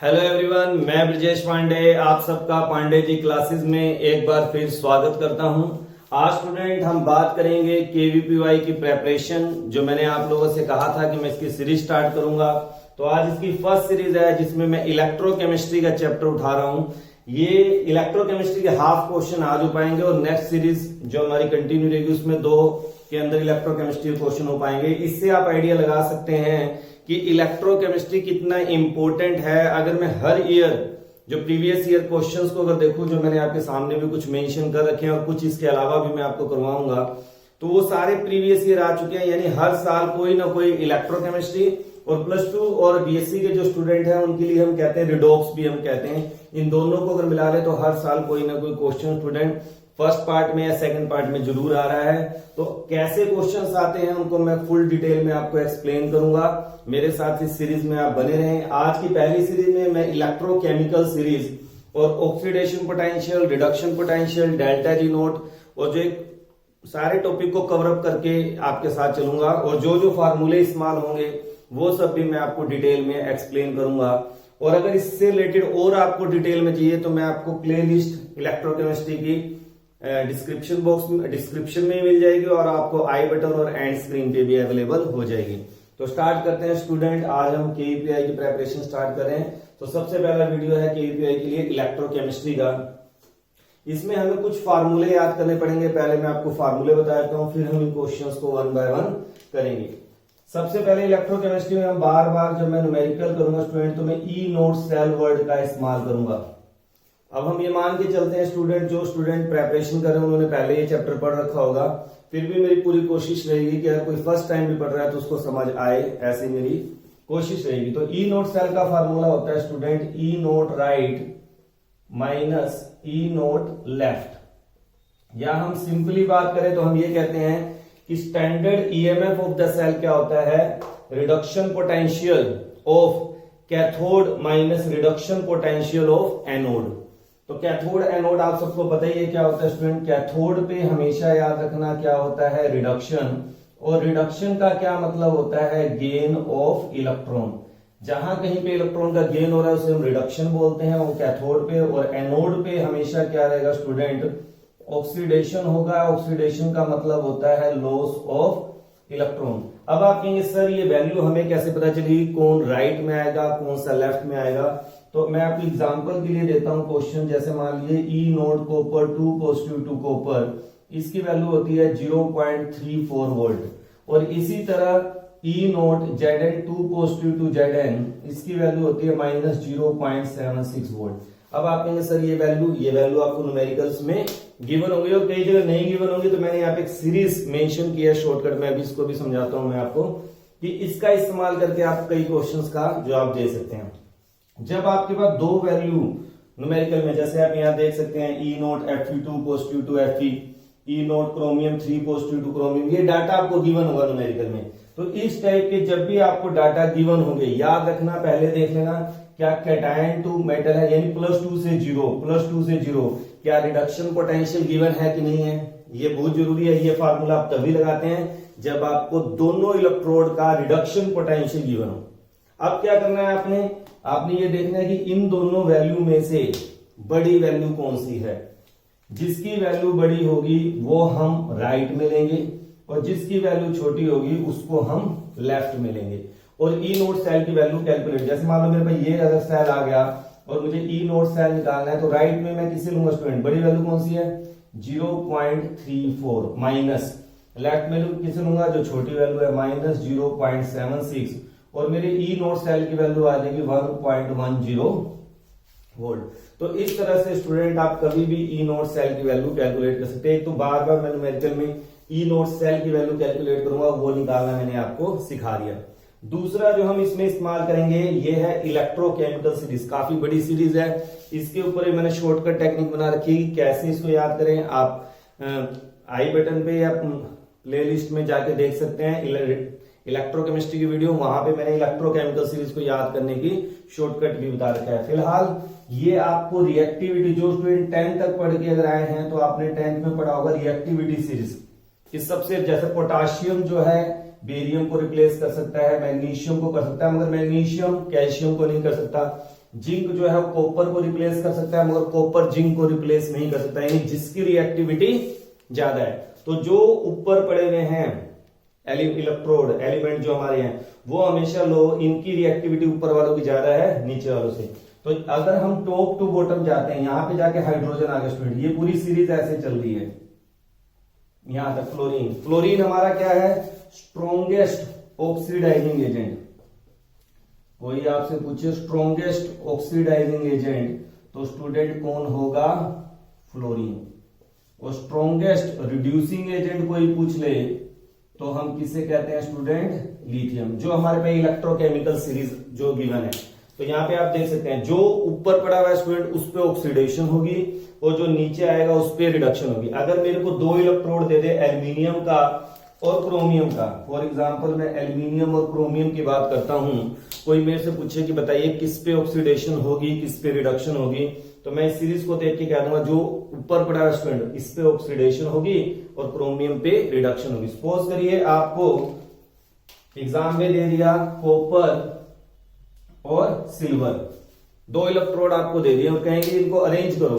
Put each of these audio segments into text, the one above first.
Hello everyone, मैं ब्रजेश पांडे आप सबका पांडे जी क्लासेस में एक बार फिर स्वागत करता हूं। आज स्टूडेंट हम बात करेंगे केवीपीवाई की प्रेपरेशन। जो मैंने आप लोगों से कहा था कि मैं इसकी सीरीज स्टार्ट करूंगा, तो आज इसकी फर्स्ट सीरीज है जिसमें मैं इलेक्ट्रोकेमिस्ट्री का चैप्टर उठा रहा हूं। ये इलेक्ट्रोकेमिस्ट्री के हाफ क्वेश्चन आज हो पाएंगे और नेक्स्ट सीरीज जो हमारी कंटिन्यू रहेगी उसमें 2 के अंदर इलेक्ट्रोकेमिस्ट्री क्वेश्चन हो पाएंगे। इससे आप आइडिया लगा सकते हैं कि इलेक्ट्रोकेमिस्ट्री कितना इंपॉर्टेंट है। अगर मैं हर ईयर जो प्रीवियस ईयर क्वेश्चंस को अगर देखूं, जो मैंने आपके सामने भी कुछ मेंशन कर रखे हैं और कुछ इसके अलावा भी मैं आपको करवाऊंगा, तो वो सारे प्रीवियस ईयर आ चुके हैं। यानी हर साल कोई ना कोई इलेक्ट्रोकेमिस्ट्री और +2 और बीएससी के जो स्टूडेंट हैं उनके लिए हम कहते हैं रिडॉक्स भी हम कहते हैं। इन दोनों को अगर मिला ले तो हर साल कोई ना कोई क्वेश्चन स्टूडेंट फर्स्ट पार्ट में या सेकंड पार्ट में जरूर आ रहा है। तो कैसे क्वेश्चंस आते हैं उनको मैं फुल डिटेल में आपको एक्सप्लेन करूंगा। मेरे साथ इस सीरीज में आप बने रहें। आज की पहली सीरीज में मैं इलेक्ट्रोकेमिकल सीरीज और oxidation potential, reduction potential, delta G note और जो सारे टॉपिक को कवर अप करके आपके साथ चलूंगा और जो जो फार्मूले इस्तेमाल होंगे वो सब भी मैं आपको डिटेल में एक्सप्लेन करूंगा। और अगर इससे रिलेटेड और आपको डिटेल में चाहिए तो मैं आपको प्ले लिस्ट इलेक्ट्रोकेमिस्ट्री की डिस्क्रिप्शन में मिल जाएगी और आपको आई बटन और एंड स्क्रीन पे भी अवेलेबल हो जाएगी। तो स्टार्ट करते हैं स्टूडेंट। आज हम केवीपीआई की प्रेपरेशन स्टार्ट कर रहे हैं। तो सबसे पहला वीडियो है केवीपीआई के लिए इलेक्ट्रोकेमिस्ट्री का। इसमें हमें कुछ फार्मूले याद करने पड़ेंगे। पहले मैं आपको फार्मूले बता देता हूं, फिर हम इन क्वेश्चंस को 1 बाय 1 करेंगे। सबसे पहले इलेक्ट्रोकेमिस्ट्री में हम बार बार जब मैं न्यूमेरिकल करूंगा स्टूडेंट तो मैं ई नोट सेल वर्ड का इस्तेमाल करूंगा। अब हम ये मान के चलते हैं स्टूडेंट, जो स्टूडेंट प्रेपरेशन कर रहे हैं उन्होंने पहले ये चैप्टर पढ़ रखा होगा। फिर भी मेरी पूरी कोशिश रहेगी कि अगर कोई फर्स्ट टाइम भी पढ़ रहा है तो उसको समझ आए, ऐसी मेरी कोशिश रहेगी। तो ई नोट सेल का फार्मूला होता है student E note right minus ई नोट लेफ्ट। या हम सिंपली बात करें तो हम ये कहते हैं कि standard EMF of the cell क्या होता है, reduction potential of cathode minus reduction potential of anode. तो कैथोड एनोड आप सबको पता ही है क्या होता है स्टूडेंट। कैथोड पे हमेशा याद रखना क्या होता है, रिडक्शन। और रिडक्शन का क्या मतलब होता है, गेन ऑफ इलेक्ट्रॉन। जहां कहीं पे इलेक्ट्रॉन का गेन हो रहा है उसे हम रिडक्शन बोलते हैं वो कैथोड पे। और एनोड पे हमेशा क्या रहेगा स्टूडेंट, ऑक्सीडेशन होगा। ऑक्सीडेशन का मतलब होता है लॉस ऑफ इलेक्ट्रॉन। अब आप कहेंगे सर ये वैल्यू हमें कैसे पता चलेगी, कौन राइट में आएगा कौन सा लेफ्ट में आएगा। तो मैं आपको एग्जांपल के लिए देता हूं क्वेश्चन। जैसे मान लीजिए E naught copper 2 positive to copper, इसकी वैल्यू होती है 0.34 वोल्ट। और इसी तरह E naught Zn 2 positive to Zn, इसकी वैल्यू होती है -0.76 वोल्ट। अब आप कहेंगे सर ये वैल्यू आपको न्यूमेरिकल्स में गिवन होंगी और कई जगह नहीं गिवन होंगी। तो मैंने यहाँ पे एक सीरीज मेंशन किया शॉर्टकट में, अभी इसको भी समझाता हूं मैं आपको कि इसका इस्तेमाल करके आप कई क्वेश्चंस का जवाब दे सकते हैं। जब आपके पास 2 वैल्यू न्यूमेरिकल में, जैसे आप यहाँ देख सकते हैं E naught Fe2 positive to Fe, E naught chromium 3 positive to chromium, ये डाटा आपको गिवन होगा न्यूमेरिकल में। तो इस टाइप के जब भी आपको डाटा गिवन होंगे याद रखना, पहले देख लेना क्या कैटायन टू मेटल है, यानी +2 से 0 क्या रिडक्शन पोटेंशियल गिवन है कि नहीं है। ये बहुत जरूरी है। ये फार्मूला आप तभी लगाते हैं जब आपको दोनों इलेक्ट्रोड का रिडक्शन पोटेंशियल गिवन हो। अब क्या करना है आपने ये देखना है कि इन दोनों वैल्यू में से बड़ी वैल्यू कौन सी है। जिसकी वैल्यू बड़ी होगी वो हम राइट में लेंगे और जिसकी वैल्यू छोटी होगी उसको हम लेफ्ट में लेंगे। और ई नोट सेल की वैल्यू कैलकुलेट, जैसे मान लो मेरे पास ये अगर सेल आ गया और मुझे ई नोट सेल निकालना है तो राइट में मैं किसे लूंगा स्टूडेंट, बड़ी वैल्यू कौन सी है 0.34, माइनस लेफ्ट में किसे लूंगा जो छोटी वैल्यू है -0.76। और मेरे ई नोट सेल की वैल्यू आ जाएगी 1.10 वोल्ट। तो इस तरह से स्टूडेंट आप कभी भी ई नोट सेल की वैल्यू कैलकुलेट कर सकते हैं। एक तो बार बार मैं न्यूमेरिकल में ई नोट सेल की वैल्यू कैलकुलेट करूंगा, वो निकालना मैंने आपको सिखा दिया। दूसरा जो हम इसमें इस्तेमाल करेंगे ये है इलेक्ट्रोकेमिकल सीरीज। काफी बड़ी सीरीज है, इसके ऊपर मैंने शॉर्टकट टेक्निक बना रखी है कैसे इसको याद करें। आप आई बटन पे या प्ले लिस्ट में जाके देख सकते हैं इलेक्ट्रोकेमिस्ट्री की वीडियो, वहां पे मैंने इलेक्ट्रोकेमिकल सीरीज को याद करने की शॉर्टकट भी बता रखा है। फिलहाल ये आपको रिएक्टिविटी, जो स्टूडेंट 10 तक पढ़ के अगर आए हैं तो आपने 10th में पढ़ा होगा रिएक्टिविटी सीरीज। इस सबसे जैसे पोटाशियम जो है बेरियम को रिप्लेस कर सकता है, मैग्नीशियम को कर सकता है, मगर मैग्नीशियम कैल्शियम को नहीं कर सकता। जिंक जो है वो कॉपर को रिप्लेस कर सकता है, मगर कॉपर जिंक को रिप्लेस नहीं कर सकता, यानी जिसकी रिएक्टिविटी ज्यादा है। तो जो ऊपर पड़े हुए हैं इलेक्ट्रोड एलिमेंट जो हमारे हैं वो हमेशा लो, इनकी रिएक्टिविटी ऊपर वालों की ज्यादा है नीचे वालों से। तो अगर हम टॉप टू बॉटम जाते हैं, यहां पे जाके हाइड्रोजन आगे स्टूडेंट, ये पूरी सीरीज ऐसे चल रही है यहां तक। फ्लोरीन, फ्लोरीन हमारा क्या है, स्ट्रोंगेस्ट ऑक्सीडाइजिंग एजेंट। कोई आपसे पूछे स्ट्रोंगेस्ट ऑक्सीडाइजिंग एजेंट, तो स्टूडेंट कौन होगा, फ्लोरीन। और स्ट्रोंगेस्ट रिड्यूसिंग एजेंट कोई पूछ ले तो हम किसे कहते हैं स्टूडेंट, लिथियम, जो हमारे पे इलेक्ट्रोकेमिकल सीरीज जो गिवन है। तो यहाँ पे आप देख सकते हैं जो ऊपर पड़ा हुआ है स्टूडेंट उस पे ऑक्सीडेशन होगी और जो नीचे आएगा उस पे रिडक्शन होगी। अगर मेरे को दो इलेक्ट्रोड दे दे एल्यूमिनियम का और क्रोमियम का, फॉर एग्जांपल मैं एल्यूमिनियम और क्रोमियम की बात करता हूं, कोई मेरे से पूछे कि बताइए किस पे ऑक्सीडेशन होगी किस पे रिडक्शन होगी, तो मैं इस सीरीज को देख के कह दूंगा जो ऊपर पड़ा है स्टूडेंट इस पे ऑक्सीडेशन होगी और क्रोमियम पे रिडक्शन होगी। सपोज करिए आपको एग्जाम में दे दिया कॉपर और सिल्वर, दो इलेक्ट्रोड आपको दे दिए और कहेंगे इनको अरेंज करो,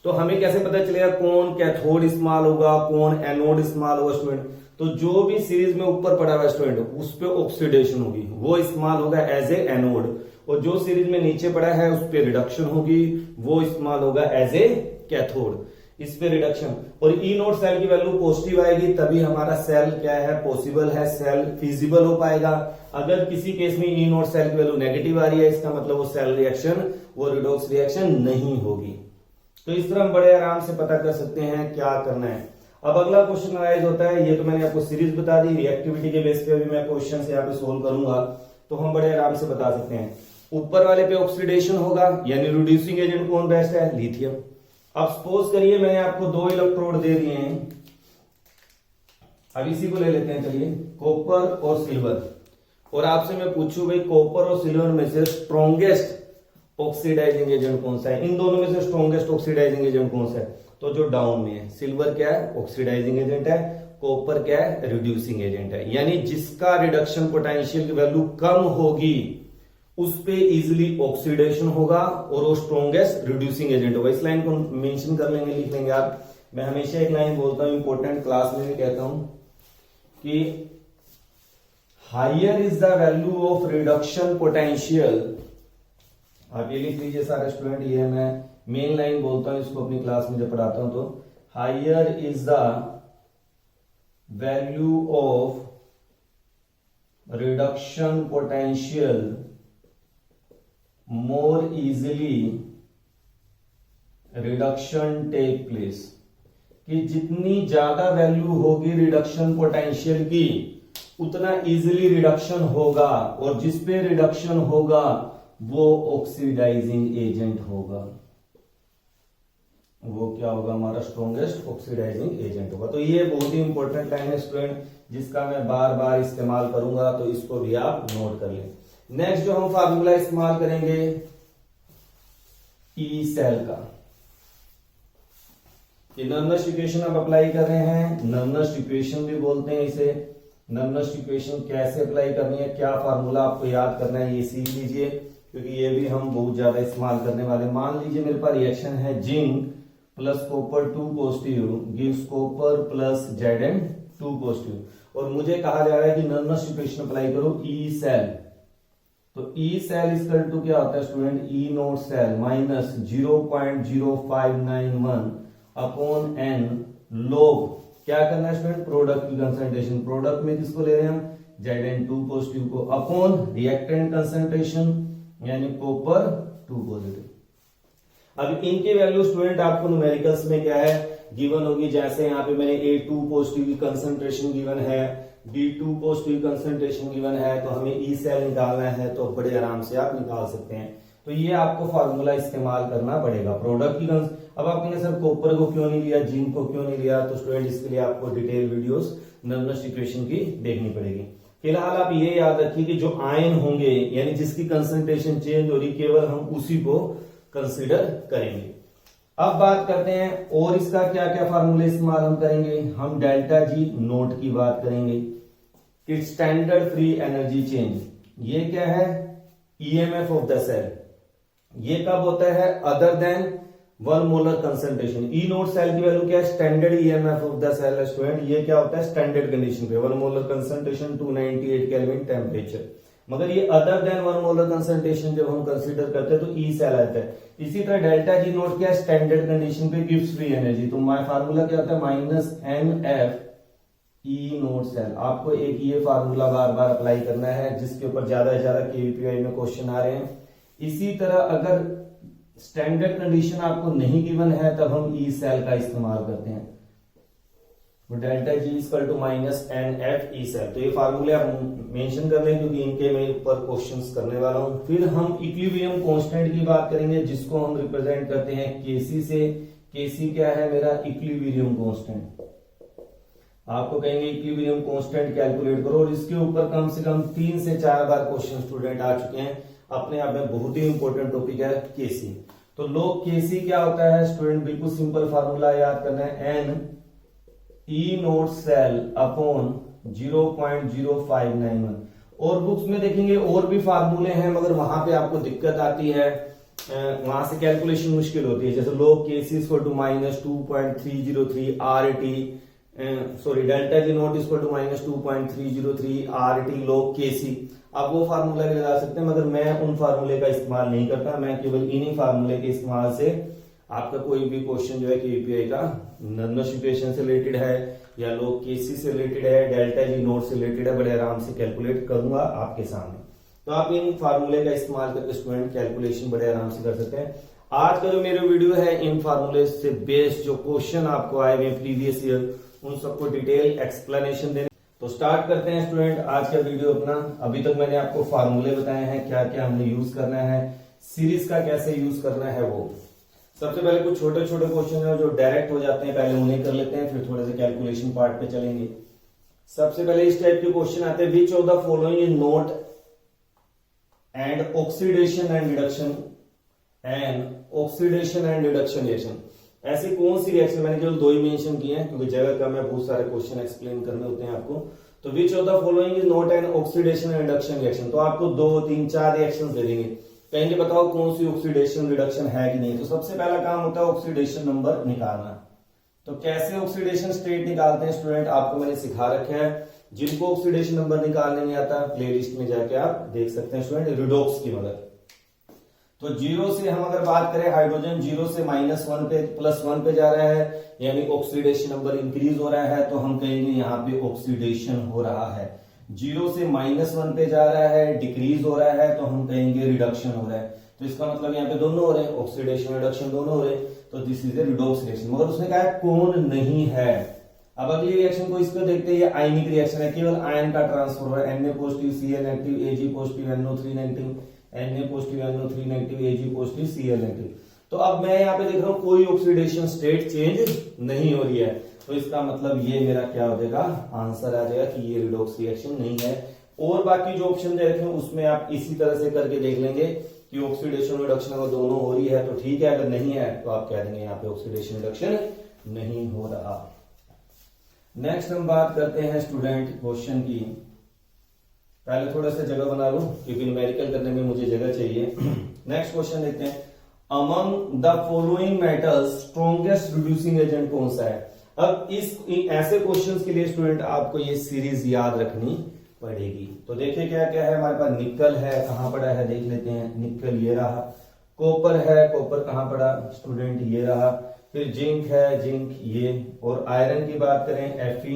तो हमें कैसे पता चलेगा कौन कैथोड इस्तेमाल होगा कौन एनोड इस्तेमाल होगा स्टूडेंट। तो जो भी सीरीज में ऊपर पड़ा हुआ स्टूडेंट उस पे ऑक्सीडेशन होगी वो इस्तेमाल होगा एज ए एनोड, और जो सीरीज में नीचे पड़ा है उस पे रिडक्शन होगी वो इस्तेमाल होगा एज ए कैथोड, इस पे रिडक्शन। और ई नोड सेल की वैल्यू पॉजिटिव आएगी तभी हमारा सेल क्या है, पॉसिबल है, सेल फिजिबल हो पाएगा। अगर किसी केस में ई नोड सेल की वैल्यू नेगेटिव आ रही है इसका मतलब वो सेल रिएक्शन वो रिडॉक्स रिएक्शन नहीं होगी। तो इस तरह हम बड़े आराम से पता कर सकते हैं क्या करना है। अब अगला क्वेश्चन अराइज होता है, ये तो मैंने आपको सीरीज बता दी, रिएक्टिविटी के बेस पे अभी मैं क्वेश्चन यहाँ पे सोल्व करूंगा, तो हम बड़े आराम से बता सकते हैं। ऊपर वाले पे ऑक्सीडेशन होगा यानी रिड्यूसिंग एजेंट कौन बेस्ट है, लिथियम। अब सपोज करिए मैंने आपको दो इलेक्ट्रोड दे दिए हैं, अब इसी को ले लेते हैं चलिए, कॉपर और सिल्वर, और आपसे मैं पूछूं भाई कॉपर और सिल्वर में से स्ट्रॉन्गेस्ट ऑक्सीडाइजिंग एजेंट कौन सा है, इन दोनों में से स्ट्रॉन्गेस्ट ऑक्सीडाइजिंग एजेंट कौन सा है, तो जो डाउन में है सिल्वर क्या है ऑक्सीडाइजिंग एजेंट है, कॉपर क्या है रिड्यूसिंग एजेंट है, यानी जिसका रिडक्शन पोटेंशियल की वैल्यू कम होगी उस पे इजिली ऑक्सीडेशन होगा और वो स्ट्रॉन्गेस्ट रिड्यूसिंग एजेंट होगा। इस लाइन को मेंशन कर लेंगे, लिख लेंगे आप। मैं हमेशा एक लाइन बोलता हूं इंपॉर्टेंट क्लास में भी कहता हूं कि higher is the value of reduction potential, आप ये लिख लीजिए सारे स्टूडेंट, ये मैं मेन लाइन बोलता हूं इसको अपनी क्लास में जब पढ़ाता हूं, तो higher is the value of reduction potential more easily reduction take place, कि जितनी ज्यादा वैल्यू होगी रिडक्शन पोटेंशियल की उतना इजीली रिडक्शन होगा, और जिस पे रिडक्शन होगा वो ऑक्सीडाइजिंग एजेंट होगा, वो क्या होगा हमारा स्ट्रॉन्गेस्ट ऑक्सीडाइजिंग एजेंट होगा। तो ये बहुत ही इंपॉर्टेंट लाइन है स्टूडेंट जिसका मैं बार बार इस्तेमाल करूंगा, तो इसको भी आप नोट कर लें। नेक्स्ट जो हम फार्मूला इस्तेमाल करेंगे ई सेल का, ये नर्मस्ट इक्वेशन आप अप्लाई कर रहे हैं, नर्मस्ट इक्वेशन भी बोलते हैं इसे। नर्मस्ट इक्वेशन कैसे अप्लाई करनी है, क्या फार्मूला आपको याद करना है, ये सीख लीजिए क्योंकि ये भी हम बहुत ज्यादा इस्तेमाल करने वाले। मान लीजिए मेरे पास रिएक्शन है zinc plus copper 2 positive gives copper plus Zn2 positive, और मुझे कहा जा रहा है कि नर्मस्ट इक्वेशन अप्लाई करो ई सेल, तो ई सेल इक्वल टू क्या होता है student, E naught cell minus 0.0591 upon n log, क्या करना है स्टूडेंट, प्रोडक्ट की कंसंट्रेशन, प्रोडक्ट में किसको ले रहे हैं हम Zn2 पॉजिटिव को, अपॉन रिएक्टेंट कंसंट्रेशन यानी कॉपर 2 पॉजिटिव। अब इनके वैल्यू स्टूडेंट आपको न्यूमेरिकल्स में क्या है गिवन होगी, जैसे यहाँ पे मैंने A2 पॉजिटिव की कंसंट्रेशन गिवन है, D2 पॉजिटिव कंसंट्रेशन गिवन है, तो हमें ई सेल निकालना है, तो बड़े आराम से आप निकाल सकते हैं। तो ये आपको फार्मूला इस्तेमाल करना पड़ेगा प्रोडक्ट की अब आप कहेंगे सर कॉपर को क्यों नहीं लिया, जिंक को क्यों नहीं लिया, तो स्टूडेंट इसके लिए आपको डिटेल वीडियोस नर्मस्ट इक्वेशन की देखनी पड़ेगी। फिलहाल आप ये याद रखिए कि जो आयन होंगे यानी जिसकी कंसंट्रेशन चेंज हो रही केवल हम उसी को कंसिडर करेंगे। अब बात करते हैं और इसका क्या क्या फार्मूले इस्तेमाल हम करेंगे, हम डेल्टा जी नोट की बात करेंगे, it's standard free energy change, ये क्या है ईएमएफ ऑफ द सेल, ये कब होता है? Other than 1 molar concentration. E naught cell की वैल्यू क्या है? Standard EMF of the cell student. ये क्या होता है? स्टैंडर्ड कंडीशन पे 1 मोलर कंसंट्रेशन 298 केल्विन टेम्परेचर। मगर ये अदर देन 1 मोलर कंसंट्रेशन जब हम कंसीडर करते हैं तो ई सेल आता है। इसी तरह डेल्टा जी नोट क्या है? स्टैंडर्ड कंडीशन पे गिव्स फ्री एनर्जी। तो माय फार्मूला क्या होता है? Minus n F E naught cell. आपको एक ये फार्मूला बार बार अप्लाई करना है जिसके ऊपर ज्यादा से ज्यादा केवीपीआई में क्वेश्चन आ रहे हैं। इसी तरह अगर स्टैंडर्ड कंडीशन आपको नहीं गिवन है तब हम ई सेल का इस्तेमाल करते हैं। Delta G equal to minus n F E cell. तो ये फार्मूले आप मेंशन कर लें क्योंकि इनके मैं ऊपर क्वेश्चंस करने वाला हूं। फिर हम इक्विलिब्रियम कांस्टेंट की बात करेंगे जिसको हम रिप्रेजेंट करते हैं केसी से। केसी क्या है? मेरा इक्विलिब्रियम कांस्टेंट। आपको कहेंगे इक्विलिब्रियम कांस्टेंट कैलकुलेट करो और इसके ऊपर कम से कम 3 से 4 बार क्वेश्चन स्टूडेंट आ चुके हैं। अपने आप में बहुत ही इंपॉर्टेंट टॉपिक है केसी। तो लोग केसी क्या होता है स्टूडेंट? बिल्कुल सिंपल फार्मूला याद करना है, n E naught cell upon 0.0591। और बुक्स में देखेंगे और भी फार्मूले हैं मगर वहां पे आपको दिक्कत आती है, वहां से कैलकुलेशन मुश्किल होती है। जैसे log KC equal to minus 2.303 R T, sorry delta G naught equal to minus 2.303 R T log KC. आप वो फार्मूला भी लगा सकते हैं मगर मैं उन फार्मूले का इस्तेमाल नहीं करता। मैं केवल इन्हीं फार्मूले के इस्तेमाल से आपका कोई भी क्वेश्चन जो है केवीपीआई का नर्वस इक्वेशन से रिलेटेड है या लोग केसी से रिलेटेड है, डेल्टा जी नोट से रिलेटेड है, बड़े आराम से कैलकुलेट करूंगा आपके सामने। तो आप इन फार्मूले का इस्तेमाल करके स्टूडेंट कैलकुलेशन बड़े आराम से कर सकते हैं। आज का जो मेरा वीडियो है इन फार्मूले से बेस्ड जो क्वेश्चन आपको आए हुए प्रीवियस ईयर उन सबको डिटेल एक्सप्लेनेशन देने। तो स्टार्ट करते हैं स्टूडेंट आज का वीडियो अपना। अभी तक मैंने आपको फार्मूले बताए हैं क्या क्या हमने यूज करना है, सीरीज का कैसे यूज करना है। वो सबसे पहले कुछ छोटे छोटे क्वेश्चन है जो डायरेक्ट हो जाते हैं, पहले उन्हें कर लेते हैं, फिर थोड़े से कैलकुलेशन पार्ट पे चलेंगे। सबसे पहले इस टाइप के क्वेश्चन आते हैं, which of the following is not and oxidation and reduction reaction. ऐसी कौन सी रिएक्शन? मैंने केवल 2 ही मेंशन किए हैं क्योंकि जगह कम है, बहुत सारे क्वेश्चन एक्सप्लेन करने होते हैं आपको। तो which of the following is not an oxidation and reduction reaction. तो आपको 2, 3, 4 रिएक्शन दे देंगे, कहेंगे बताओ कौन सी ऑक्सीडेशन रिडक्शन है कि नहीं। तो सबसे पहला काम होता है ऑक्सीडेशन नंबर निकालना। तो कैसे ऑक्सीडेशन स्टेट निकालते हैं स्टूडेंट आपको मैंने सिखा रखा है। जिनको ऑक्सीडेशन नंबर निकालने नहीं आता प्लेलिस्ट में जाके आप देख सकते हैं स्टूडेंट, रिडॉक्स की मदद। तो 0 से हम अगर बात करें, हाइड्रोजन 0 से -1 पे +1 पे जा रहा है यानी ऑक्सीडेशन नंबर इंक्रीज हो रहा है, तो हम कहेंगे यहाँ पे ऑक्सीडेशन हो रहा है। 0 से -1 पे जा रहा है, डिक्रीज हो रहा है, तो हम कहेंगे रिडक्शन हो रहा है। तो इसका मतलब यहाँ पे दोनों हो रहे हैं, ऑक्सीडेशन रिडक्शन दोनों हो रहे हैं। तो this is a redox reaction. मगर उसने कहा है कौन नहीं है। अब अगली रिएक्शन को इसको देखते हैं, ये आयनिक रिएक्शन है, केवल आयन का ट्रांसफर हो रहा है। Na positive, Cl negative, Ag positive, NO3 negative, Na positive, NO3 negative, Ag positive, Cl negative. तो अब मैं यहाँ पे देख रहा हूँ कोई ऑक्सीडेशन स्टेट चेंज नहीं हो रही है, तो इसका मतलब ये मेरा क्या हो जाएगा, आंसर आ जाएगा कि ये रिडॉक्स रिएक्शन नहीं है। और बाकी जो ऑप्शन दे रखे हैं उसमें आप इसी तरह से करके देख लेंगे कि ऑक्सीडेशन रिडक्शन अगर दोनों हो रही है तो ठीक है, अगर नहीं है तो आप कह देंगे यहाँ पे ऑक्सीडेशन रिडक्शन नहीं हो रहा। नेक्स्ट हम बात करते हैं स्टूडेंट क्वेश्चन की। पहले थोड़ा सा जगह बना लूं क्योंकि न्यूमेरिकल करने में मुझे जगह चाहिए। नेक्स्ट क्वेश्चन देखते हैं, among the following metals strongest reducing agent कौन सा है। अब इस ऐसे क्वेश्चंस के लिए स्टूडेंट आपको ये सीरीज याद रखनी पड़ेगी। तो देखिए क्या क्या है हमारे पास, निकल है, कहां पड़ा है देख लेते हैं, निकल ये रहा। कॉपर है, कॉपर कहां पड़ा स्टूडेंट, ये रहा। फिर जिंक है, जिंक ये। और आयरन की बात करें Fe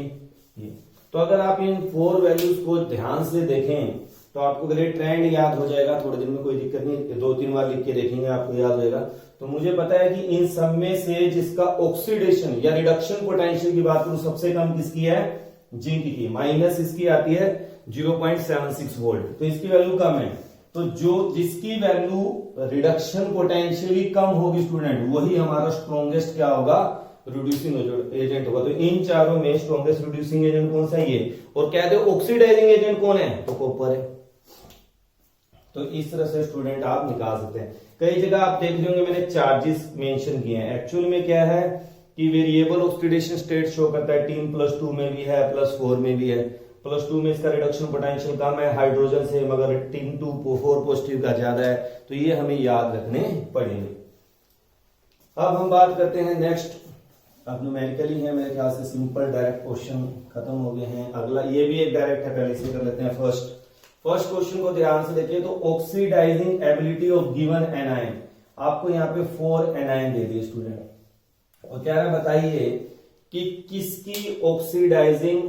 ये। तो अगर आप इन 4 वैल्यूज को ध्यान से देखें तो आपको अगर ट्रेंड याद हो जाएगा, थोड़े दिन में कोई दिक्कत नहीं, 2-3 बार लिख के देखेंगे आपको याद हो जाएगा। तो मुझे पता है कि इन सब में से जिसका ऑक्सीडेशन या रिडक्शन पोटेंशियल की बात करूं सबसे कम किसकी है, जिंक की। माइनस इसकी आती है 0.76 वोल्ट, तो इसकी वैल्यू कम है। तो जो जिसकी वैल्यू रिडक्शन पोटेंशियली कम होगी स्टूडेंट, वही हमारा स्ट्रॉन्गेस्ट क्या होगा, रिड्यूसिंग एजेंट होगा। तो इन चारों में स्ट्रॉन्गेस्ट रिड्यूसिंग एजेंट कौन सा है, ये। और कहते हैं ऑक्सीडाइजिंग एजेंट कौन है, तो कॉपर है। तो इस तरह से स्टूडेंट आप निकाल सकते हैं। कई जगह आप देख रहे होंगे मैंने चार्जेस मेंशन किए हैं, एक्चुअल में क्या है कि वेरिएबल ऑक्सीडेशन स्टेट शो करता है, 3+2 में भी है, +4 में भी है। +2 में इसका रिडक्शन पोटेंशियल कम है हाइड्रोजन से, मगर 4 पॉजिटिव का ज्यादा है, तो ये हमें याद रखने पड़ेंगे। अब हम बात करते हैं नेक्स्ट, अब न्यूमेरिकली है मेरे ख्याल से सिंपल डायरेक्ट क्वेश्चन खत्म हो गए हैं। अगला ये भी एक डायरेक्ट है, पहले से कर लेते हैं। फर्स्ट क्वेश्चन को ध्यान से देखिए। तो oxidising ability of given anion, आपको यहाँ पे 4 एनायन दे दिए स्टूडेंट, और क्या है बताइए कि किसकी ऑक्सीडाइजिंग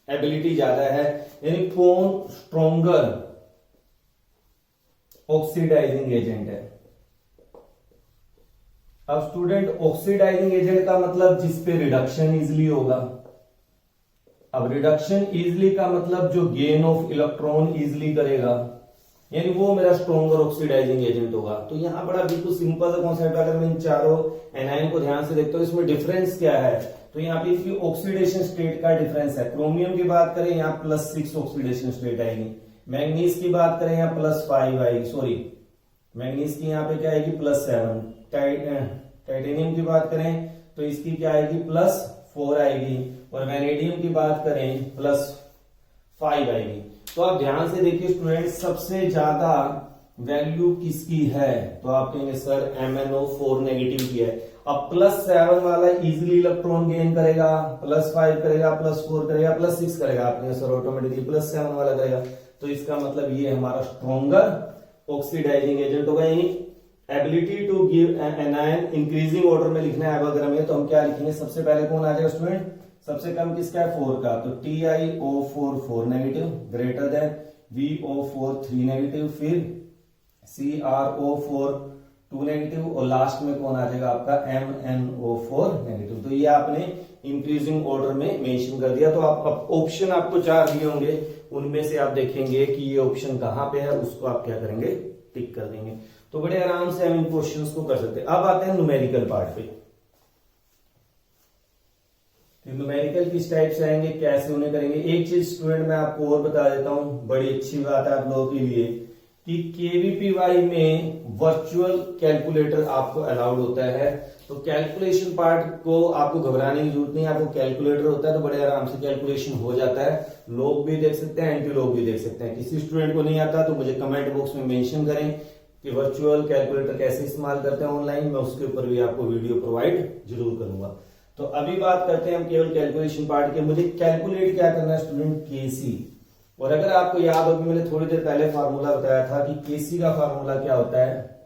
एबिलिटी ज्यादा है, यानी कौन स्ट्रोंगर ऑक्सीडाइजिंग एजेंट है। अब स्टूडेंट ऑक्सीडाइजिंग एजेंट का मतलब जिस पे रिडक्शन इजिली होगा। अब रिडक्शन इजिली का मतलब जो गेन ऑफ इलेक्ट्रॉन इजिली करेगा, यानी वो मेरा स्ट्रोंगर ऑक्सीडाइजिंग एजेंट होगा। तो यहां बड़ा बिल्कुल सिंपल सा कॉन्सेप्ट, अगर मैं इन चारों एनायन को ध्यान से देखता हूं इसमें डिफरेंस क्या है, तो यहाँ पे इसकी ऑक्सीडेशन स्टेट का डिफरेंस है। क्रोमियम की बात करें यहाँ +6 ऑक्सीडेशन स्टेट आएगी, मैग्नीज की बात करें यहाँ +5 आएगी, सॉरी मैग्नीज की यहाँ पे क्या आएगी +7, टाइटेनियम की बात करें तो इसकी क्या आएगी +4 आएगी, और वैनेडियम की बात करें +5 आएगी। तो आप ध्यान से देखिए स्टूडेंट, सबसे ज्यादा वैल्यू किसकी है, तो आप कहेंगे सर MnO4 नेगेटिव की है। अब +7 वाला इजिली इलेक्ट्रॉन गेन करेगा, +5 करेगा, +4 करेगा, +6 करेगा, आप कहेंगे सर ऑटोमेटिकली +7 वाला करेगा। तो इसका मतलब ये हमारा स्ट्रॉन्गर ऑक्सीडाइजिंग एजेंट होगा। यानी ability to give anion increasing order में लिखना है अगर हमें, तो हम क्या लिखेंगे, सबसे पहले कौन आ जाएगा स्टूडेंट, सबसे कम किसका है 4 का, तो TiO4 4 negative greater than VO4 3 negative, फिर CrO4 2 नेगेटिव, और लास्ट में कौन आ जाएगा आपका MnO4 नेगेटिव। तो ये आपने इंक्रीजिंग ऑर्डर में मेंशन कर दिया। तो आप ऑप्शन आपको 4 दिए होंगे, उनमें से आप देखेंगे कि ये ऑप्शन कहां पे है, उसको आप क्या करेंगे, टिक कर देंगे। तो बड़े आराम से हम इन क्वेश्चंस को कर सकते हैं। अब आते हैं न्यूमेरिकल पार्ट पे। न्यूमेरिकल किस टाइप से आएंगे, कैसे उन्हें करेंगे। एक चीज स्टूडेंट मैं आपको और बता देता हूं, बड़ी अच्छी बात है आप लोगों के लिए, कि केवीपीवाई में वर्चुअल कैलकुलेटर आपको अलाउड होता है। तो कैलकुलेशन पार्ट को आपको घबराने की जरूरत नहीं है, आपको कैलकुलेटर होता है तो बड़े आराम से कैलकुलेशन हो जाता है। लोग भी देख सकते हैं, एंटी लोग भी देख सकते हैं। किसी स्टूडेंट को नहीं आता तो मुझे कमेंट बॉक्स में मेंशन करें कि वर्चुअल कैलकुलेटर कैसे इस्तेमाल करते हैं ऑनलाइन, मैं उसके ऊपर भी आपको वीडियो प्रोवाइड जरूर करूंगा। तो अभी बात करते हैं हम केवल कैलकुलेशन पार्ट के। मुझे कैलकुलेट क्या करना है स्टूडेंट, केसी। और अगर आपको याद हो कि मैंने थोड़ी देर पहले फार्मूला बताया था कि केसी का फार्मूला क्या होता है,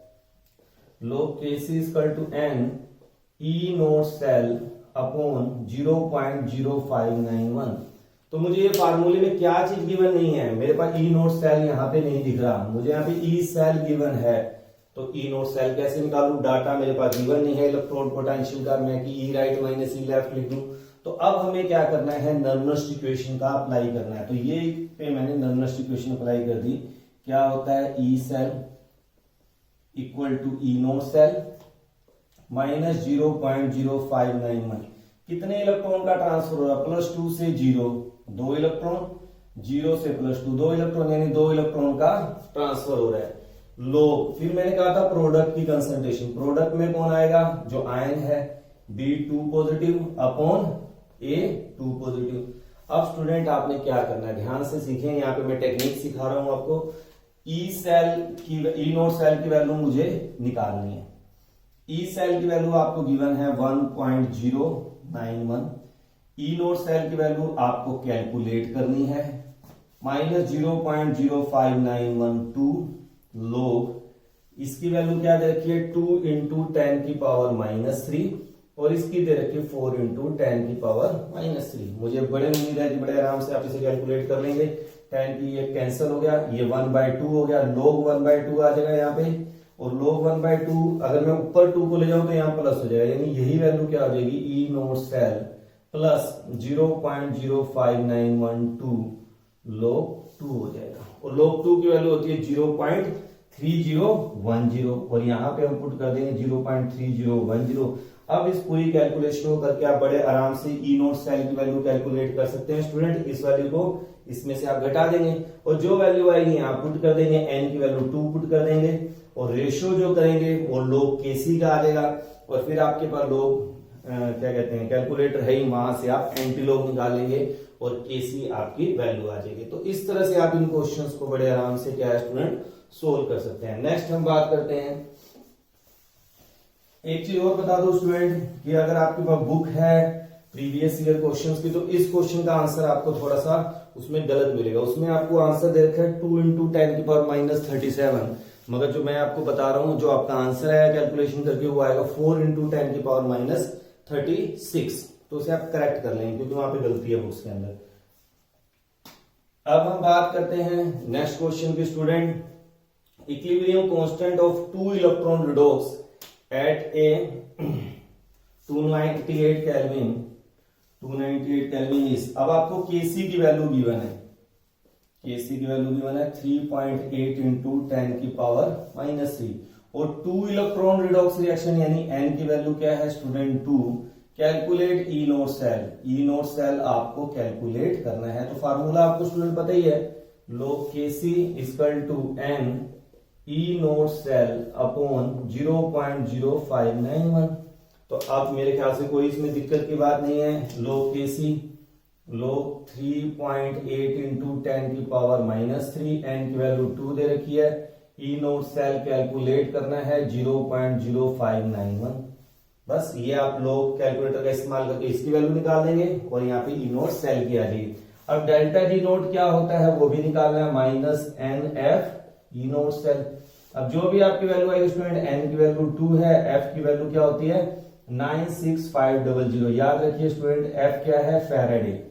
log Kc = n E naught cell upon 0.0591। तो मुझे ये फार्मूले में क्या चीज गिवन नहीं है, मेरे पास ई नोट सेल यहाँ पे नहीं दिख रहा, मुझे यहाँ पे ई सेल गिवन है। तो ई नोट सेल कैसे निकालूं, डाटा मेरे पास गिवन नहीं है इलेक्ट्रॉन पोटेंशियल का, मैं कि ई राइट माइनस ई लेफ्ट लिख दूं। तो अब हमें क्या करना है, नर्मस्ट इक्वेशन का अप्लाई करना है। तो ये पे मैंने नर्मस्ट इक्वेशन अप्लाई कर दी। क्या होता है, E cell equal to E naught cell minus 0.0591। कितने इलेक्ट्रॉन का ट्रांसफर हो रहा है, +2 से 0, 2 इलेक्ट्रॉन, 0 से +2 2 इलेक्ट्रॉन, यानी 2 इलेक्ट्रॉन का ट्रांसफर हो रहा है। लोग, फिर मैंने कहा था प्रोडक्ट की कंसंट्रेशन, प्रोडक्ट में कौन आएगा, जो आयन है B2 positive upon A2 positive. अब स्टूडेंट आपने क्या करना है, ध्यान से सीखें, यहाँ पे मैं टेक्निक सिखा रहा हूं आपको। ई नोट सेल की वैल्यू मुझे निकालनी है। ई सेल की वैल्यू आपको गिवन है 1.091। ई नोट सेल की वैल्यू आपको कैलकुलेट करनी है, माइनस 0.05912 लोग, इसकी वैल्यू क्या दे रखी है 2 × 10⁻³ और इसकी दे रखी है 4 × 10⁻³ मुझे बड़े उम्मीद है कि बड़े आराम से आप इसे कैलकुलेट कर लेंगे। 10 की ये कैंसिल हो गया, ये 1/2 हो गया, log 1/2 आ जाएगा यहाँ पे, और log 1/2 अगर मैं ऊपर 2 को ले जाऊं तो यहाँ प्लस हो जाएगा, यानी यही वैल्यू क्या हो जाएगी, ई नोट सेल प्लस 0.05912 log 2 हो जाएगा। और log 2 की वैल्यू होती है 0.3010 और यहाँ पे हम पुट कर देंगे 0.3010। अब इस पूरी कैलकुलेशन को करके आप बड़े आराम से ई नोट सेल की वैल्यू कैलकुलेट कर सकते हैं स्टूडेंट। इस वैल्यू को इसमें से आप घटा देंगे और जो वैल्यू आएगी यहाँ पुट कर देंगे, एन की वैल्यू 2 पुट कर देंगे और रेशियो जो करेंगे वो log Kc का आ जाएगा। और फिर आपके पास लोग क्या कहते हैं कैलकुलेटर है ही, वहां से आप एंटी लॉग निकालेंगे और Kc आपकी वैल्यू आ जाएगी। तो इस तरह से आप इन क्वेश्चंस को बड़े आराम से क्या है स्टूडेंट सोल्व कर सकते हैं। नेक्स्ट हम बात करते हैं, एक चीज और बता दो स्टूडेंट कि अगर आपके पास बुक है प्रीवियस ईयर क्वेश्चंस की, तो इस क्वेश्चन का आंसर आपको थोड़ा सा उसमें गलत मिलेगा। उसमें आपको आंसर दे रखा है 2 × 10⁻⁻37, मगर जो मैं आपको बता रहा हूं जो आपका आंसर है कैलकुलेशन करके वो आएगा 4 × 10⁻36। तो उसे आप करेक्ट कर लेंगे क्योंकि वहां पे गलती है बुक्स के अंदर। अब हम बात करते हैं नेक्स्ट क्वेश्चन की student, equilibrium constant of 2 electron redox at a 298 kelvin 298 kelvin is. अब आपको Kc की वैल्यू गिवन है, Kc की वैल्यू गिवन है 3.8 × 10⁻³ और 2 इलेक्ट्रॉन रिडॉक्स रिएक्शन यानी n की वैल्यू क्या है student 2। Calculate E naught cell, E naught cell आपको कैलकुलेट करना है। तो फार्मूला आपको स्टूडेंट पता ही है, log Kc = n ई नोट सेल अपॉन 0.0591। तो अब मेरे ख्याल से कोई इसमें दिक्कत की बात नहीं है। log Kc log 3.8 × 10⁻³ n की वैल्यू 2 दे रखी है। ई नोट सेल कैलकुलेट करना है 0.0591। बस ये आप लोग कैलकुलेटर का इस्तेमाल करके इसकी वैल्यू निकाल देंगे और यहाँ पे ई नोट सेल की आ जाएगी। अब डेल्टा जी नोट क्या होता है वो भी निकालना है, -nf ई नोट सेल। अब जो भी आपकी वैल्यू आएगी स्टूडेंट, n की वैल्यू 2 है, f की वैल्यू क्या होती है 96500। याद रखिए स्टूडेंट f क्या है फैराडे,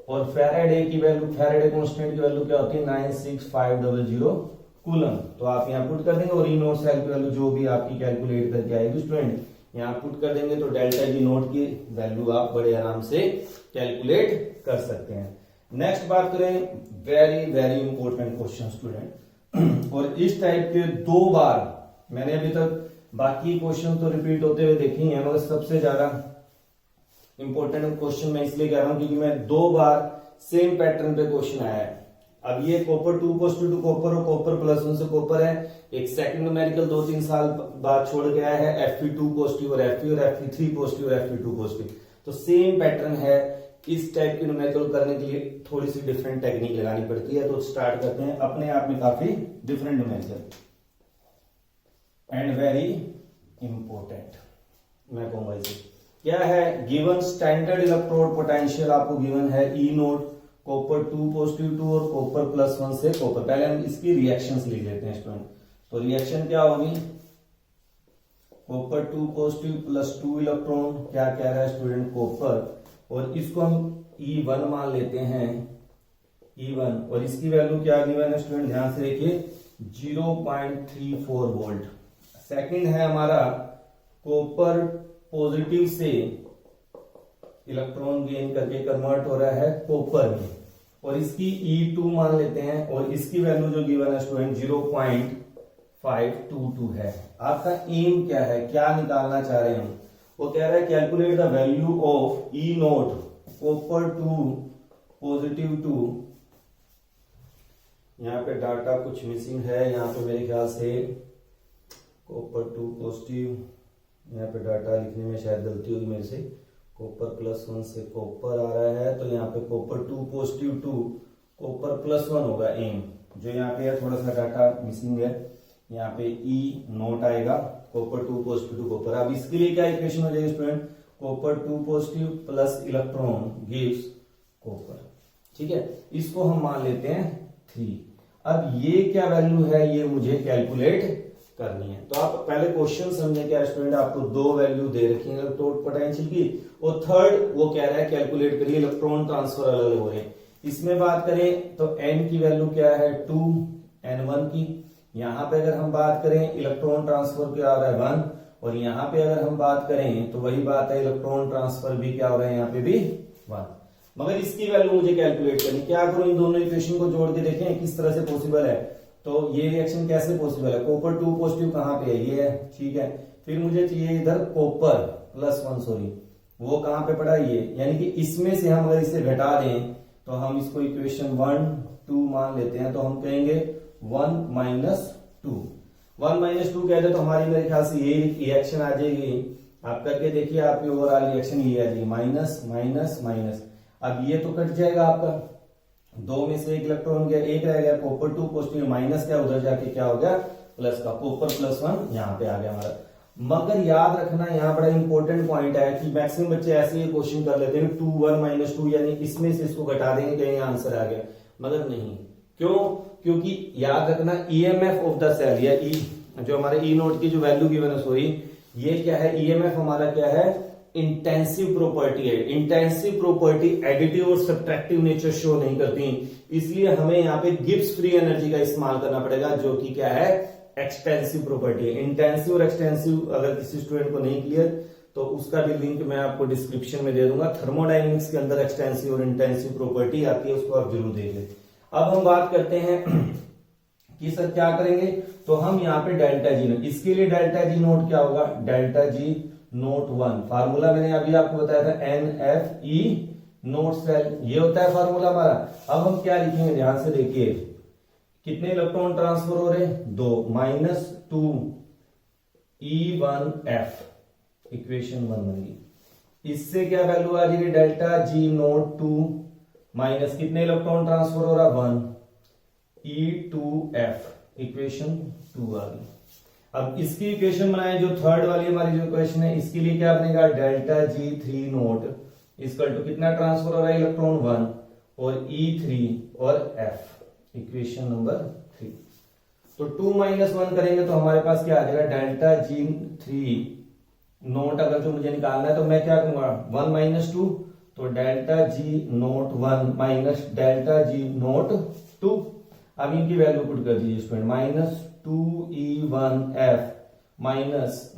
और फैराडे की वैल्यू फैराडे कांस्टेंट की वैल्यू क्या होती है 96500 कूलम। तो आप यहाँ पुट कर देंगे और ई नोट सेल की वैल्यू जो भी आपकी कैलकुलेट करके आएगी स्टूडेंट यहाँ पुट कर देंगे। तो डेल्टा जी नोट की वैल्यू आप बड़े आराम से कैलकुलेट कर सकते हैं। नेक्स्ट बात करें, very very important question student, और इस टाइप के 2 बार मैंने अभी तक बाकी क्वेश्चन तो रिपीट होते हुए देखे हैं, मगर सबसे ज्यादा इंपॉर्टेंट क्वेश्चन मैं इसलिए कह रहा हूं क्योंकि मैं 2 बार सेम पैटर्न पे क्वेश्चन आया है। अब ये कॉपर 2 + 2 कॉपर और कॉपर +1 से कॉपर है। एक सेकंड न्यूमेरिकल 2-3 साल बाद छोड़ के आया है Fe2 पॉजिटिव और Fe और Fe3 पॉजिटिव और Fe2 पॉजिटिव। तो सेम पैटर्न है। इस टाइप की न्यूमेरिकल करने के लिए थोड़ी सी डिफरेंट टेक्निक लगानी पड़ती है। तो स्टार्ट करते हैं, अपने आप में काफी different numerical and very important मैं कहूंगा इसे। क्या है गिवन स्टैंडर्ड इलेक्ट्रोड पोटेंशियल आपको गिवन है ई नोट कॉपर 2 + 2 और कॉपर +1 से कॉपर। पहले हम इसकी रिएक्शंस लिख लेते हैं स्टूडेंट। तो रिएक्शन क्या होगी, कॉपर 2 + 2 इलेक्ट्रॉन क्या कह रहा है स्टूडेंट कॉपर, और इसको हम E1 मान लेते हैं E1, और इसकी वैल्यू क्या गिवन है स्टूडेंट ध्यान से देखिए 0.34 वोल्ट। सेकंड है हमारा कॉपर पॉजिटिव से इलेक्ट्रॉन गेन करके कन्वर्ट हो रहा है कॉपर में, और इसकी E2 मान लेते हैं, और इसकी वैल्यू जो गिवन है स्टूडेंट 0.522 है। आपका एम क्या है, क्या निकालना चाह रहे हैं हम, वो कह रहा है calculate the value of E naught copper 2 positive 2। यहाँ पे डाटा कुछ मिसिंग है, यहाँ पे मेरे ख्याल से कॉपर 2 पॉजिटिव, यहाँ पे डाटा लिखने में शायद गलती हुई मेरे से, कॉपर +1 से कॉपर आ रहा है, तो यहाँ पे कॉपर 2 पॉजिटिव 2 कॉपर +1 होगा एम, जो यहाँ पे थोड़ा सा डाटा मिसिंग है। यहाँ पे ई नोट आएगा कॉपर 2 पॉजिटिव 2 कॉपर। अब इसके लिए क्या इक्वेशन हो जाएगी student, copper 2 positive plus electron gives copper. ठीक है, इसको हम मान लेते हैं 3। अब ये क्या वैल्यू है ये मुझे कैलकुलेट करनी है। तो आप पहले क्वेश्चन समझे क्या स्टूडेंट, आपको 2 वैल्यू दे रखी है इलेक्ट्रोड पोटेंशियल की, और थर्ड वो कह रहा है कैलकुलेट करिए इलेक्ट्रॉन ट्रांसफर अलग हो रहे हैं। इसमें बात करें तो n की वैल्यू क्या है 2 n1 की। यहाँ पे अगर हम बात करें इलेक्ट्रॉन ट्रांसफर क्या हो रहा है 1, और यहाँ पे अगर हम बात करें तो वही बात है इलेक्ट्रॉन ट्रांसफर भी क्या हो रहा है यहाँ पे भी 1। मगर इसकी वैल्यू मुझे कैलकुलेट करनी, क्या करूं इन दोनों इक्वेशन को जोड़ के देखें किस तरह से पॉसिबल है। तो ये रिएक्शन कैसे पॉसिबल है, कॉपर 2 पॉजिटिव कहाँ पे है, ये है, ठीक है। फिर मुझे चाहिए इधर कॉपर +1 सॉरी, वो कहाँ पे पड़ा ये, यानी कि इसमें से हम अगर इसे घटा दें तो हम इसको इक्वेशन 1 2 मान लेते हैं, तो हम कहेंगे 1 - 2। 1 - 2 कहते तो हमारी मेरे ख्याल से ये रिएक्शन आ जाएगी। आप करके देखिए आपकी ओवरऑल रिएक्शन ये आ जाएगी माइनस माइनस माइनस। अब ये तो कट जाएगा आपका, 2 में से 1 इलेक्ट्रॉन गया, 1 रह गया, कॉपर 2 पॉजिटिव माइनस क्या उधर जाके क्या हो गया प्लस का, कॉपर +1 यहाँ पे आ गया हमारा। मगर याद रखना यहाँ बड़ा इंपॉर्टेंट पॉइंट है कि मैक्सिमम बच्चे ऐसे ही क्वेश्चन कर लेते हैं 2 1 -2 यानी इसमें से इसको घटा देंगे कहीं आंसर आ गया, मगर नहीं। क्यों? क्योंकि याद रखना ईएमएफ ऑफ द सेल या ई जो हमारे ई नोट की जो वैल्यू गिवन है सॉरी, ये क्या है, ईएमएफ हमारा क्या है, इंटेंसिव प्रॉपर्टी है। इंटेंसिव प्रॉपर्टी एडिटिव और सब्ट्रैक्टिव नेचर शो नहीं करती, इसलिए हमें यहाँ पे गिब्स फ्री एनर्जी का इस्तेमाल करना पड़ेगा जो कि क्या है, एक्सटेंसिव प्रॉपर्टी है। इंटेंसिव और एक्सटेंसिव अगर किसी स्टूडेंट को नहीं क्लियर तो उसका भी लिंक मैं आपको डिस्क्रिप्शन में दे दूंगा। थर्मोडायनेमिक्स के अंदर एक्सटेंसिव और इंटेंसिव प्रॉपर्टी आती है, उसको आप जरूर देख लें। अब हम बात करते हैं कि सर क्या करेंगे, तो हम यहाँ पे डेल्टा जी नोट, इसके लिए डेल्टा जी नोट क्या होगा, डेल्टा जी नोट 1 फार्मूला मैंने अभी आपको बताया था NFE नोट सेल, ये होता है फार्मूला हमारा। अब हम क्या लिखेंगे, ध्यान से देखिए, कितने इलेक्ट्रॉन ट्रांसफर हो रहे हैं, 2 -2 E1F इक्वेशन 1 बनेगी। इससे क्या वैल्यू आ जाएगी, डेल्टा जी नोट 2 माइनस कितने इलेक्ट्रॉन ट्रांसफर हो रहा, 1 E2F इक्वेशन 2 आ गई। अब इसकी इक्वेशन बनाए जो थर्ड वाली हमारी जो इक्वेशन है, इसके लिए क्या बनेगा, delta G3 naught equal to कितना ट्रांसफर हो रहा है इलेक्ट्रॉन 1 और E3 और F इक्वेशन नंबर 3। तो 2 - 1 करेंगे तो हमारे पास क्या आ जाएगा, डेल्टा G3 नोट अगर जो मुझे निकालना है तो मैं क्या करूंगा, 1 - 2 तो delta G note 1 minus delta G note 2। अब इनकी वैल्यू पुट कर दीजिए स्टूडेंट, -2E1F माइनस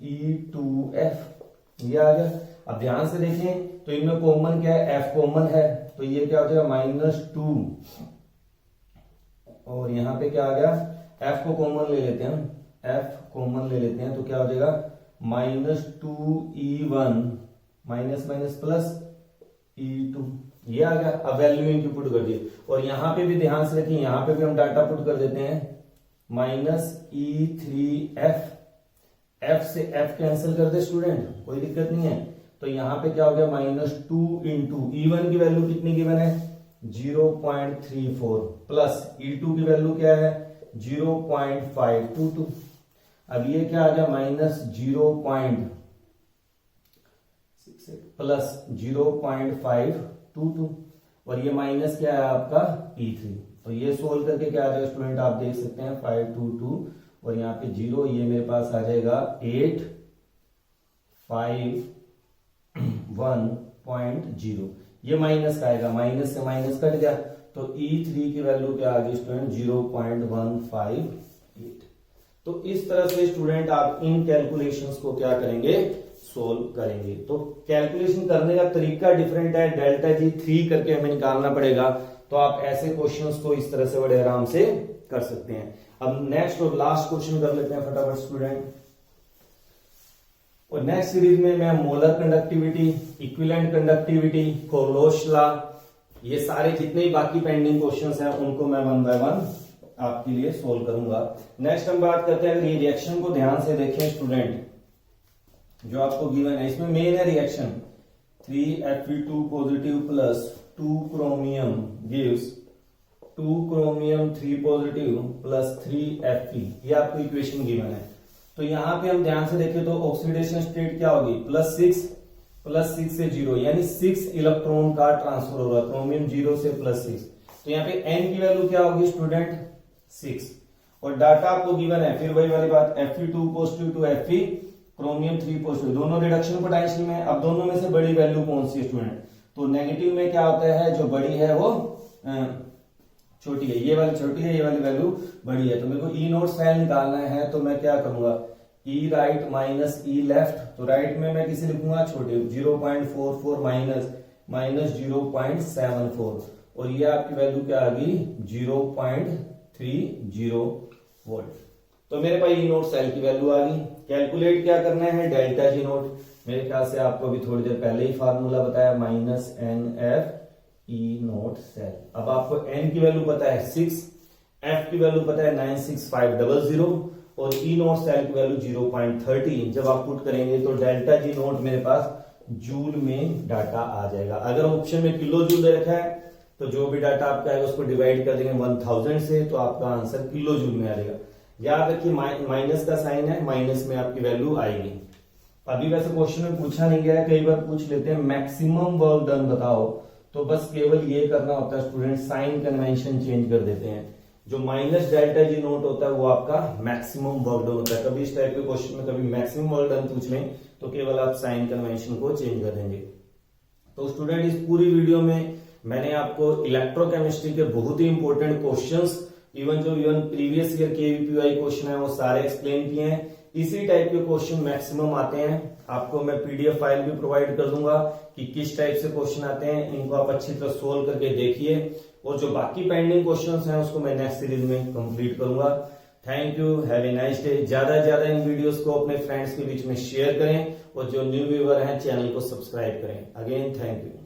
E2F, ये आ गया। अब ध्यान से देखें तो इनमें कॉमन क्या है, F कॉमन है, तो ये क्या हो जाएगा -2 और यहां पे क्या आ गया, F को कॉमन ले लेते हैं, F कॉमन ले लेते हैं तो क्या हो जाएगा -2E1 माइनस प्लस E2, ये आ गया। अब वैल्यू इनकी पुट कर दिए और यहां पे भी ध्यान से रखिए, यहां पे भी हम डाटा पुट कर देते हैं -E3F, F से F कैंसिल कर दे स्टूडेंट, कोई दिक्कत नहीं है। तो यहां पे क्या हो गया, -2 इंटू E1 की वैल्यू कितनी गिवन है 0.34 प्लस E2 की वैल्यू क्या है 0.522। अब ये क्या आ गया -0.6 प्लस 0.522 और ये माइनस क्या है आपका E3। तो ये सोल्व करके क्या आ जाएगा स्टूडेंट, आप देख सकते हैं 522 और यहाँ पे 0, ये मेरे पास आ जाएगा 851.0, ये माइनस का आएगा, माइनस से माइनस कट गया तो E3 की वैल्यू क्या आ गई स्टूडेंट 0.158। तो इस तरह से स्टूडेंट आप इन कैलकुलेशंस को क्या करेंगे, सोल्व करेंगे। तो कैलकुलेशन करने का तरीका डिफरेंट है, डेल्टा G3 करके हमें निकालना पड़ेगा। तो आप ऐसे क्वेश्चंस को इस तरह से बड़े आराम से कर सकते हैं। अब नेक्स्ट और लास्ट क्वेश्चन कर लेते हैं फटाफट स्टूडेंट। और नेक्स्ट सीरीज में मैं molar conductivity, equivalent conductivity, Kohlrausch law, ये सारे जितने ही बाकी पेंडिंग क्वेश्चंस हैं उनको मैं 1 बाय 1 आपके लिए सोल्व करूंगा। नेक्स्ट हम बात करते हैं, ये रिएक्शन को ध्यान से देखें स्टूडेंट, जो आपको गिवन है इसमें मेन है reaction 3Fe2 positive plus 2 chromium gives 2 chromium 3 positive plus 3Fe, ये आपको इक्वेशन गिवन है। तो यहां पे हम ध्यान से देखें तो ऑक्सीडेशन स्टेट क्या होगी +6 से 0, यानी 6 इलेक्ट्रॉन का ट्रांसफर होगा, क्रोमियम 0 से +6। तो यहाँ पे n की वैल्यू क्या होगी स्टूडेंट 6 और डाटा आपको गिवन है, फिर वही वाली बात Fe2 positive to Fe chromium 3 positive, दोनों रिडक्शन पोटेंशियल में। अब दोनों में से बड़ी वैल्यू कौन सी है स्टूडेंट, तो नेगेटिव में क्या होता है, जो बड़ी है वो छोटी है, ये वाली छोटी है, ये वाली वैल्यू बड़ी है। तो मेरे को ई नोट सेल निकालना है तो मैं क्या करूंगा, ई राइट माइनस ई लेफ्ट, तो राइट में मैं किसे लिखूंगा छोटे 0.44 माइनस 0.74 और ये आपकी वैल्यू क्या आ गई 0.30 वोल्ट। तो मेरे पास ई नोट सेल की वैल्यू आ गई। कैलकुलेट क्या करना है, डेल्टा जी नोट, मेरे ख्याल से आपको अभी थोड़ी देर पहले ही फार्मूला बताया -NF ई नोट सेल। अब आपको n की वैल्यू पता है 6, f की वैल्यू पता है 96500 और ई नोट सेल की वैल्यू 0.30। जब आप पुट करेंगे तो डेल्टा जी नोट मेरे पास जूल में डाटा आ जाएगा। अगर ऑप्शन में किलो जूल दे रखा है तो जो भी डाटा आपका आएगा उसको डिवाइड कर देंगे 1000 से, तो आपका आंसर किलो जूल में आ जाएगा। याद रखिए माइनस का साइन है, माइनस में आपकी वैल्यू आएगी। अभी वैसे क्वेश्चन में पूछा नहीं गया है, कई बार पूछ लेते हैं मैक्सिमम वर्क डन बताओ, तो बस केवल ये करना होता है स्टूडेंट, साइन कन्वेंशन चेंज कर देते हैं। जो माइनस डेल्टा जी नोट होता है वो आपका मैक्सिमम वर्क डन होता है। कभी इस टाइप के क्वेश्चन में कभी मैक्सिमम वर्क डन पूछ लें तो केवल आप साइन कन्वेंशन को चेंज कर देंगे। तो स्टूडेंट इस पूरी वीडियो में मैंने आपको इलेक्ट्रोकेमिस्ट्री के बहुत ही important questions, even previous year KVPY question है वो सारे एक्सप्लेन किए हैं। इसी टाइप के क्वेश्चन मैक्सिमम आते हैं। आपको मैं पीडीएफ फाइल भी प्रोवाइड कर दूंगा कि किस टाइप से क्वेश्चन आते हैं, इनको आप अच्छी तरह सोल्व करके देखिए, और जो बाकी पेंडिंग क्वेश्चंस हैं उसको मैं नेक्स्ट सीरीज में कंप्लीट करूंगा। Thank you, have a nice day. ज्यादा से ज्यादा इन वीडियोस को अपने फ्रेंड्स के बीच में शेयर करें, और जो न्यू व्यूअर हैं चैनल को सब्सक्राइब करें। Again thank you.